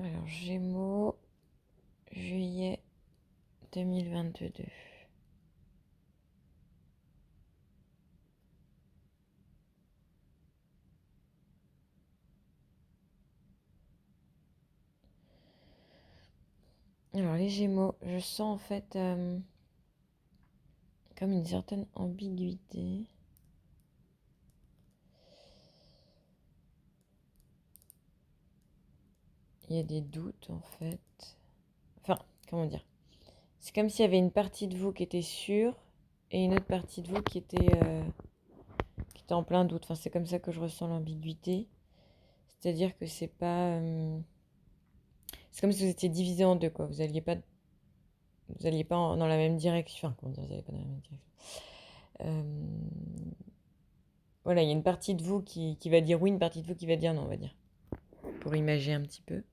Alors, Gémeaux, juillet 2022. Alors, les Gémeaux, je sens en fait comme une certaine ambiguïté. Il y a des doutes en fait. Enfin, comment dire? C'est comme s'il y avait une partie de vous qui était sûre et une autre partie de vous qui était en plein doute. Enfin, c'est comme ça que je ressens l'ambiguïté. C'est-à-dire que c'est pas. C'est comme si vous étiez divisé en deux, quoi. Vous alliez pas dans la même direction. Enfin, comment dire, vous n'allez pas dans la même direction. Voilà, il y a une partie de vous qui va dire oui, une partie de vous qui va dire non, on va dire. Pour imager un petit peu.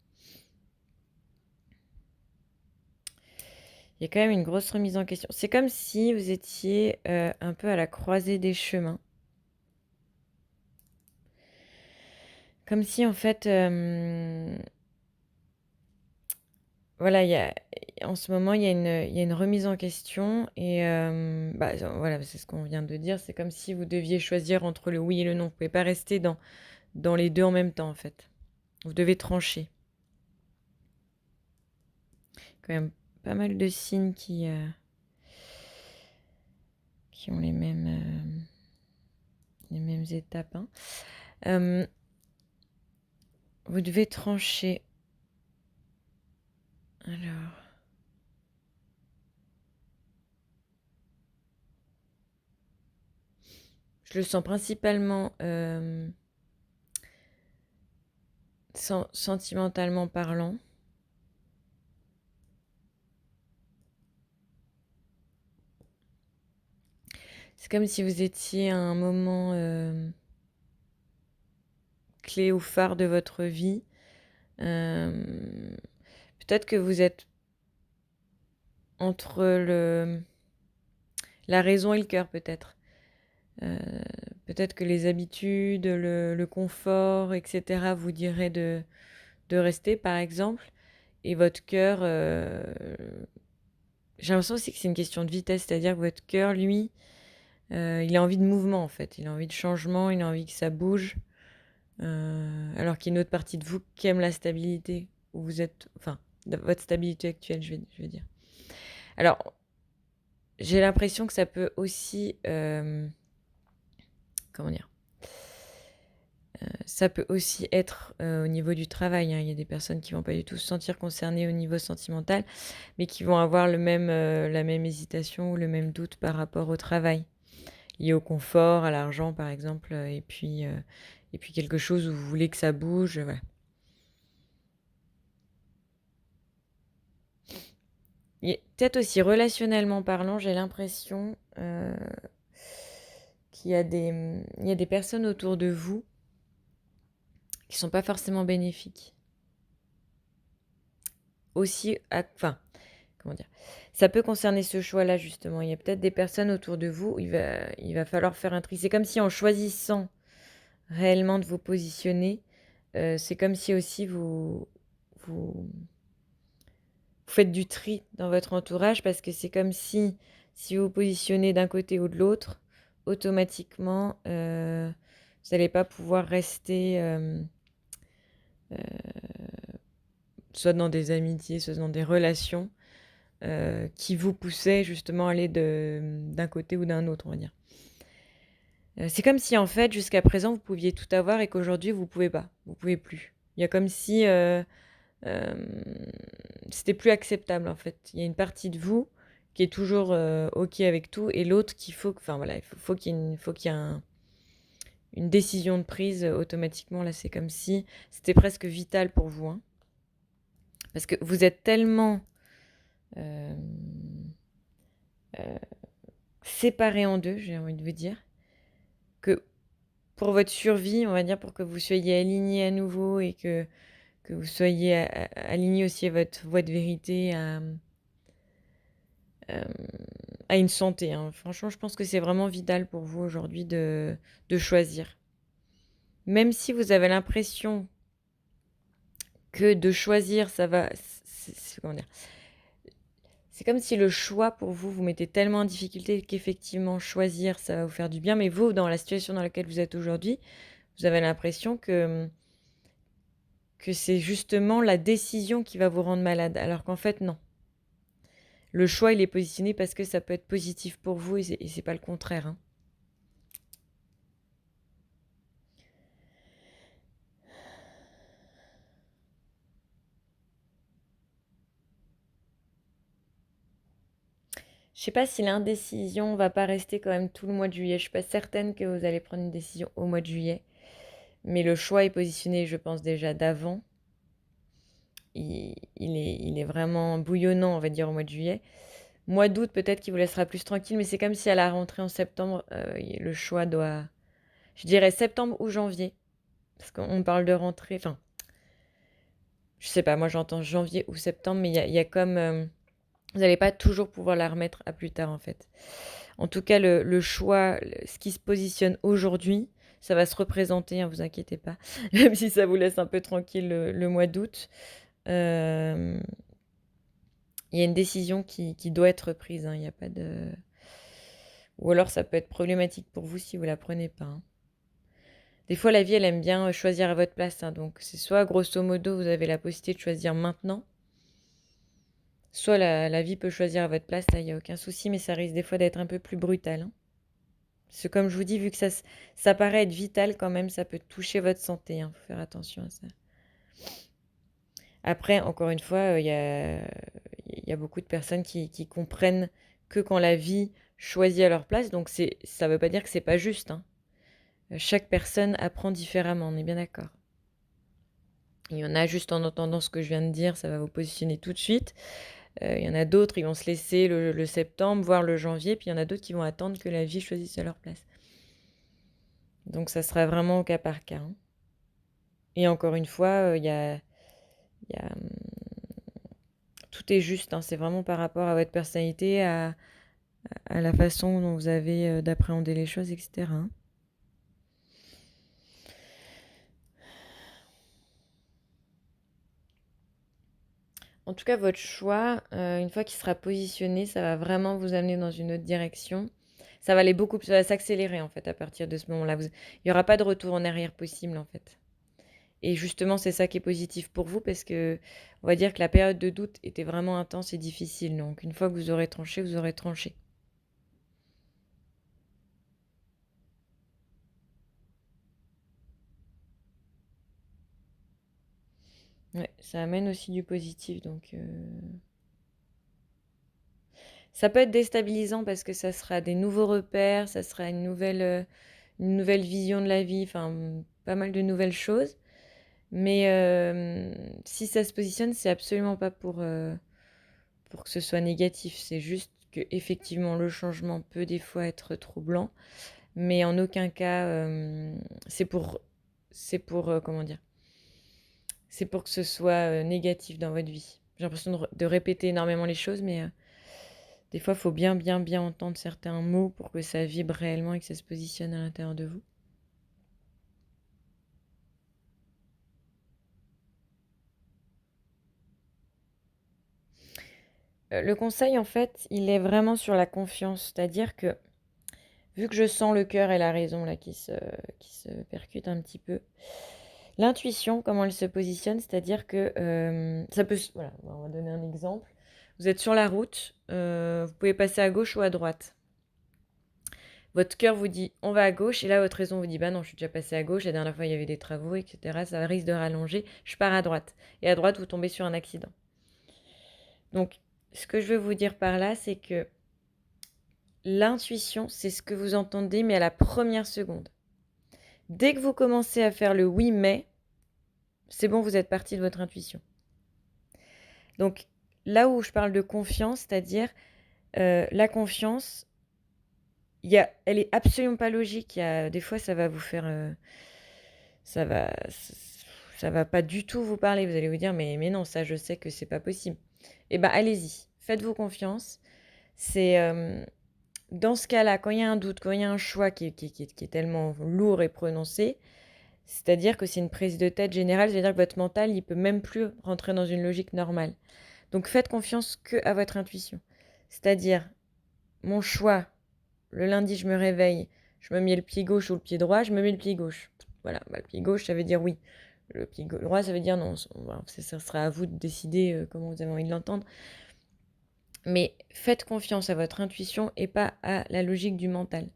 Il y a quand même une grosse remise en question. C'est comme si vous étiez un peu à la croisée des chemins. Comme si en fait, voilà, en ce moment, il y a une remise en question et voilà, c'est ce qu'on vient de dire. C'est comme si vous deviez choisir entre le oui et le non. Vous ne pouvez pas rester dans les deux en même temps, en fait. Vous devez trancher. Quand même pas mal de signes qui ont les mêmes étapes. Hein. Vous devez trancher. Alors. Je le sens principalement sentimentalement parlant. C'est comme si vous étiez à un moment clé ou phare de votre vie. Peut-être que vous êtes entre la raison et le cœur, peut-être. Peut-être que les habitudes, le confort, etc., vous diraient de rester, par exemple. Et votre cœur, j'ai l'impression aussi que c'est une question de vitesse, c'est-à-dire que votre cœur, lui, il a envie de mouvement, en fait. Il a envie de changement, il a envie que ça bouge. Alors qu'il y a une autre partie de vous qui aime la stabilité, où vous êtes... Enfin, votre stabilité actuelle, je vais dire. Alors, j'ai l'impression que ça peut aussi... comment dire? Ça peut aussi être au niveau du travail. Hein. Il y a des personnes qui vont pas du tout se sentir concernées au niveau sentimental, mais qui vont avoir la même hésitation ou le même doute par rapport au travail, lié au confort, à l'argent par exemple, et puis quelque chose où vous voulez que ça bouge. Voilà. Et peut-être aussi relationnellement parlant, j'ai l'impression qu'il y a des personnes autour de vous qui sont pas forcément bénéfiques. Aussi, enfin, comment dire, ça peut concerner ce choix-là justement. Il y a peut-être des personnes autour de vous où il va falloir faire un tri. C'est comme si en choisissant réellement de vous positionner, c'est comme si aussi vous faites du tri dans votre entourage parce que c'est comme si vous vous positionnez d'un côté ou de l'autre, automatiquement, vous n'allez pas pouvoir rester soit dans des amitiés, soit dans des relations qui vous poussaient justement à aller d'un côté ou d'un autre, on va dire. C'est comme si en fait, jusqu'à présent, vous pouviez tout avoir et qu'aujourd'hui, vous pouvez pas, vous pouvez plus. Il y a comme si c'était plus acceptable en fait. Il y a une partie de vous qui est toujours ok avec tout et l'autre enfin voilà, faut qu'il y ait une décision de prise automatiquement. Là, c'est comme si c'était presque vital pour vous, hein. Parce que vous êtes tellement euh, séparés en deux, j'ai envie de vous dire, que pour votre survie, on va dire, pour que vous soyez alignés à nouveau et que vous soyez aligné aussi à votre voie de vérité, à une santé. Hein. Franchement, je pense que c'est vraiment vital pour vous aujourd'hui de choisir. Même si vous avez l'impression que de choisir, ça va... comment dire? C'est comme si le choix pour vous, vous mettez tellement en difficulté qu'effectivement choisir, ça va vous faire du bien. Mais vous, dans la situation dans laquelle vous êtes aujourd'hui, vous avez l'impression que c'est justement la décision qui va vous rendre malade. Alors qu'en fait, non. Le choix, il est positionné parce que ça peut être positif pour vous et c'est pas le contraire, hein. Je sais pas si l'indécision va pas rester quand même tout le mois de juillet. Je suis pas certaine que vous allez prendre une décision au mois de juillet. Mais le choix est positionné, je pense, déjà d'avant. Il est vraiment bouillonnant, on va dire, au mois de juillet. Mois d'août, peut-être qu'il vous laissera plus tranquille, mais c'est comme si à la rentrée en septembre, le choix doit... Je dirais septembre ou janvier. Parce qu'on parle de rentrée, enfin, je sais pas, moi j'entends janvier ou septembre, mais il y a comme... vous n'allez pas toujours pouvoir la remettre à plus tard, en fait. En tout cas, le choix, ce qui se positionne aujourd'hui, ça va se représenter, hein, vous inquiétez pas, même si ça vous laisse un peu tranquille le mois d'août. Il y a une décision qui doit être prise, hein, il n'y a pas de... Ou alors ça peut être problématique pour vous si vous la prenez pas, hein. Des fois, la vie, elle aime bien choisir à votre place, hein, donc c'est soit, grosso modo, vous avez la possibilité de choisir maintenant, soit la vie peut choisir à votre place, là, il n'y a aucun souci, mais ça risque des fois d'être un peu plus brutal, hein. Parce que comme je vous dis, vu que ça paraît être vital quand même, ça peut toucher votre santé, hein, faut faire attention à ça. Après, encore une fois, il y a beaucoup de personnes qui comprennent que quand la vie choisit à leur place, donc ça ne veut pas dire que c'est pas juste, hein. Chaque personne apprend différemment, on est bien d'accord. Il y en a juste en entendant ce que je viens de dire, ça va vous positionner tout de suite. Il y en a d'autres, ils vont se laisser le septembre, voire le janvier, puis il y en a d'autres qui vont attendre que la vie choisisse à leur place. Donc ça sera vraiment au cas par cas, hein. Et encore une fois, tout est juste, hein, c'est vraiment par rapport à votre personnalité, à la façon dont vous avez d'appréhender les choses, etc., hein. En tout cas, votre choix, une fois qu'il sera positionné, ça va vraiment vous amener dans une autre direction. Ça va aller ça va s'accélérer en fait à partir de ce moment-là. Il n'y aura pas de retour en arrière possible en fait. Et justement, c'est ça qui est positif pour vous parce que on va dire que la période de doute était vraiment intense et difficile. Donc une fois que vous aurez tranché, vous aurez tranché. Ouais, ça amène aussi du positif. Donc ça peut être déstabilisant parce que ça sera des nouveaux repères, ça sera une nouvelle vision de la vie, enfin pas mal de nouvelles choses. Mais si ça se positionne, c'est absolument pas pour que ce soit négatif. C'est juste que effectivement le changement peut des fois être troublant, mais en aucun cas c'est pour comment dire, c'est pour que ce soit négatif dans votre vie. J'ai l'impression de répéter énormément les choses, mais des fois, il faut bien, bien, bien entendre certains mots pour que ça vibre réellement et que ça se positionne à l'intérieur de vous. Le conseil, en fait, il est vraiment sur la confiance. C'est-à-dire que, vu que je sens le cœur et la raison là qui se percutent un petit peu, l'intuition, comment elle se positionne, c'est-à-dire que ça peut... Voilà, on va donner un exemple. Vous êtes sur la route, vous pouvez passer à gauche ou à droite. Votre cœur vous dit on va à gauche, et là votre raison vous dit bah non, je suis déjà passé à gauche, la dernière fois il y avait des travaux, etc. Ça risque de rallonger, je pars à droite. Et à droite, vous tombez sur un accident. Donc, ce que je veux vous dire par là, c'est que l'intuition, c'est ce que vous entendez, mais à la première seconde. Dès que vous commencez à faire le oui, mais, c'est bon, vous êtes parti de votre intuition. Donc, là où je parle de confiance, c'est-à-dire la confiance, elle est absolument pas logique. Des fois, ça va vous faire... ça va pas du tout vous parler. Vous allez vous dire, mais non, ça, je sais que c'est pas possible. Eh bien, allez-y, faites-vous confiance. C'est dans ce cas-là, quand il y a un doute, quand il y a un choix qui est tellement lourd et prononcé, C'est-à-dire que c'est une prise de tête générale, c'est-à-dire que votre mental, il peut même plus rentrer dans une logique normale. Donc faites confiance que à votre intuition. C'est-à-dire, mon choix, le lundi, je me réveille, je me mets le pied gauche ou le pied droit, je me mets le pied gauche. Voilà, le pied gauche, ça veut dire oui. Le pied droit, ça veut dire non. Ça sera à vous de décider comment vous avez envie de l'entendre. Mais faites confiance à votre intuition et pas à la logique du mental.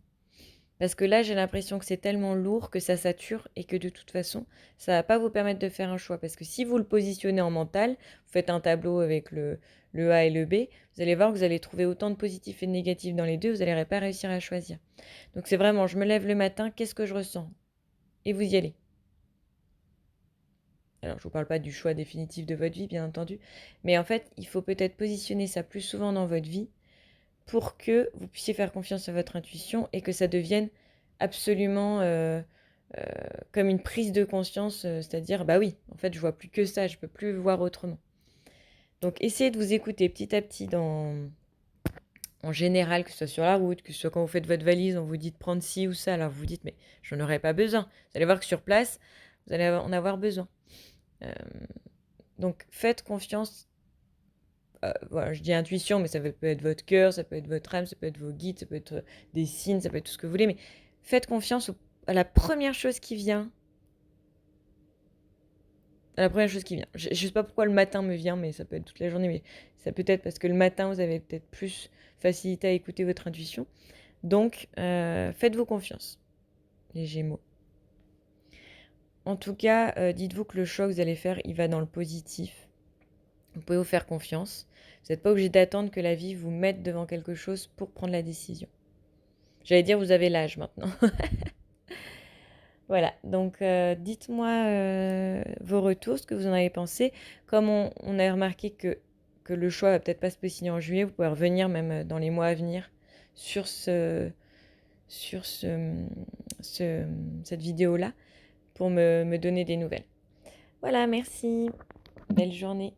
Parce que là, j'ai l'impression que c'est tellement lourd que ça sature et que de toute façon, ça ne va pas vous permettre de faire un choix. Parce que si vous le positionnez en mental, vous faites un tableau avec le A et le B, vous allez voir que vous allez trouver autant de positifs et de négatifs dans les deux, vous n'allez pas réussir à choisir. Donc c'est vraiment, je me lève le matin, qu'est-ce que je ressens? Et vous y allez. Alors, je ne vous parle pas du choix définitif de votre vie, bien entendu, mais en fait, il faut peut-être positionner ça plus souvent dans votre vie pour que vous puissiez faire confiance à votre intuition et que ça devienne absolument comme une prise de conscience, c'est-à-dire, bah oui, en fait, je vois plus que ça, je peux plus voir autrement. Donc, essayez de vous écouter petit à petit en général, que ce soit sur la route, que ce soit quand vous faites votre valise, on vous dit de prendre ci ou ça, alors vous vous dites, mais j'en aurais pas besoin. Vous allez voir que sur place, vous allez en avoir besoin. Donc, faites confiance. Voilà, je dis intuition, mais ça peut être votre cœur, ça peut être votre âme, ça peut être vos guides, ça peut être des signes, ça peut être tout ce que vous voulez, mais faites confiance à la première chose qui vient. À la première chose qui vient. Je ne sais pas pourquoi le matin me vient, mais ça peut être toute la journée, mais ça peut être parce que le matin, vous avez peut-être plus facilité à écouter votre intuition. Donc, faites-vous confiance, les Gémeaux. En tout cas, dites-vous que le choix que vous allez faire, il va dans le positif. Vous pouvez vous faire confiance. Vous n'êtes pas obligé d'attendre que la vie vous mette devant quelque chose pour prendre la décision. J'allais dire, vous avez l'âge maintenant. Voilà, donc dites-moi vos retours, ce que vous en avez pensé. Comme on a remarqué que le choix va peut-être pas se positionner en juillet, vous pouvez revenir même dans les mois à venir sur cette vidéo-là pour me donner des nouvelles. Voilà, merci. Belle journée.